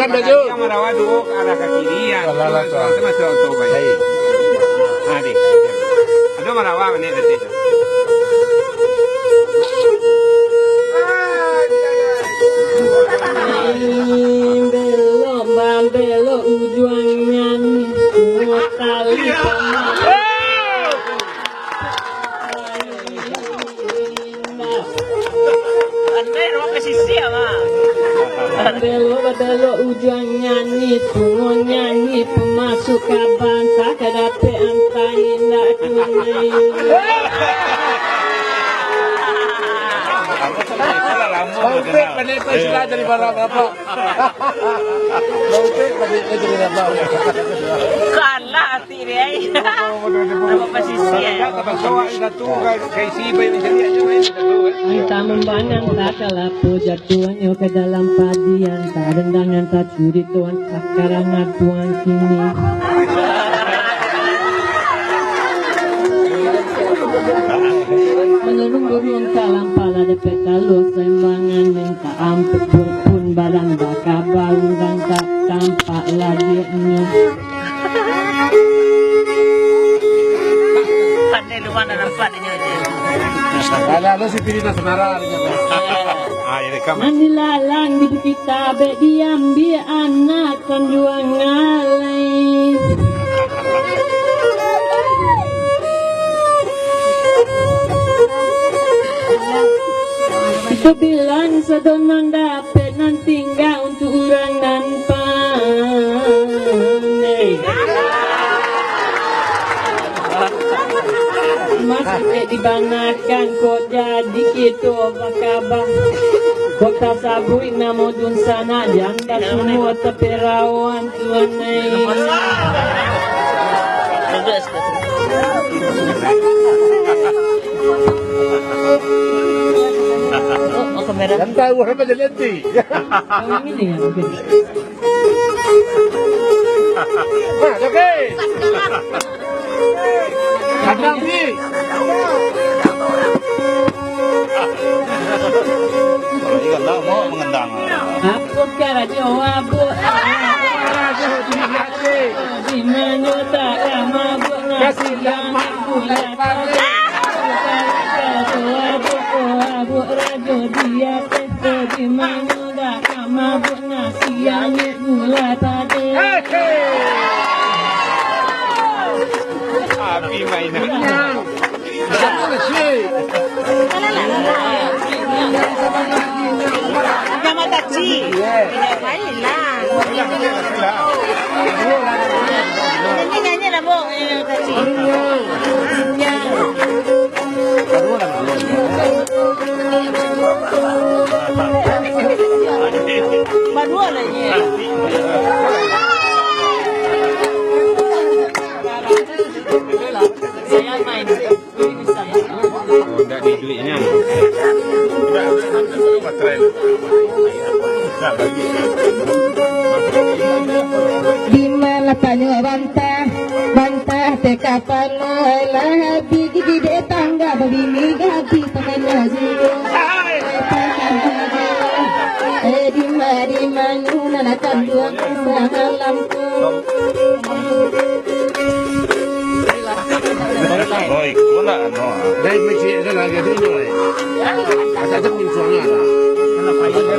Bukan baju. Yang merawat dulu ke arah ke kirian. Salah, salah. Itu masih auto baik. Baik. Adik. Ada merawat ini tadi. Belok ujungnya nih semua tali belok ujungnya nih semua nyanyi pemasuk bangsa kedape antain nak tunai. Baupik pandai istilah dari barang apa? Baupik pandai dari apa? Kalah hati dia. Nama posisi ya. Anta membanang tak kalapu jatuhannya ke dalam padian tak rendangan tak curi tuan sakarangan tuan kini. Menurun burung talang pala dapat taluk sembangan minta ampun pun barang bakal barang tak tampak lagi ini. Pandai lu mana nampak dia je. Ada si pirita senara. Manilalang di kita be diambil anak sanjuang ngalai. Itu bilang sedonang dapat nanti enggak untuk orang dan pandai. Masih dibanakan kok jadi gitu apa kabar. Kota sabui namo dun sana janda semua tapi rawan tuan Oh kamera. Yang tahu apa jadi nanti. Yang ini ya mungkin. Nah, oke. Kadang ni. Kalau ikan tak mau mengendang. Aku kira jawab di mana tak mabuk Kasih mak bulan pagi. Abu rajo dia testo di mana tak mabuk nasi yang gula tadi. Api mainan. Satu nasi. Nama taksi. Baik lah. Nyanyi lah bong taksi. Badua lah ni. Saya main. Tidak di duitnya. Di mana tanya bantah teka pala bigi di tangga begini ganti tangannya zero. Di mana nak kandung malamku. Oi, kuna ano? Dari masjid ada lagi tu ni. Ada tu pun soalnya lah. Ulang lagi ya.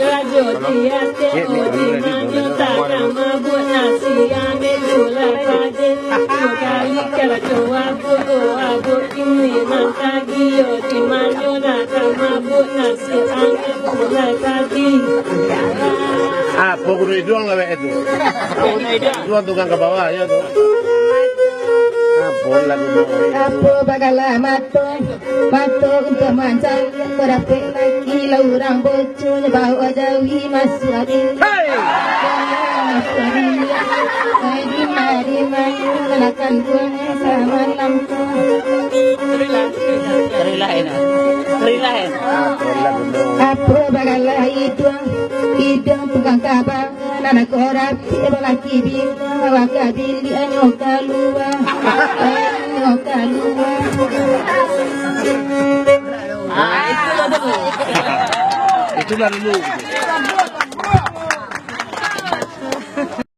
Rajo dia teo di mana tak mabuk nasi yang gula padi. Kali kalau coba abu ini mantagi yo di mana tak mabuk nasi yang gula padi. Ah, pokok itu doang lah itu. Dua tukang ke bawah ya tu. Apa lagu tu? Apa bagalah matung untuk mancang berapik lagi laurang bocor bawa jawi masuk adil. Di mana menakan buang sama lampu. Relain. Apa bagalah hidung tukang kabar anak korap lelaki bina bawa kabil di anyok keluar. Itulah dulu.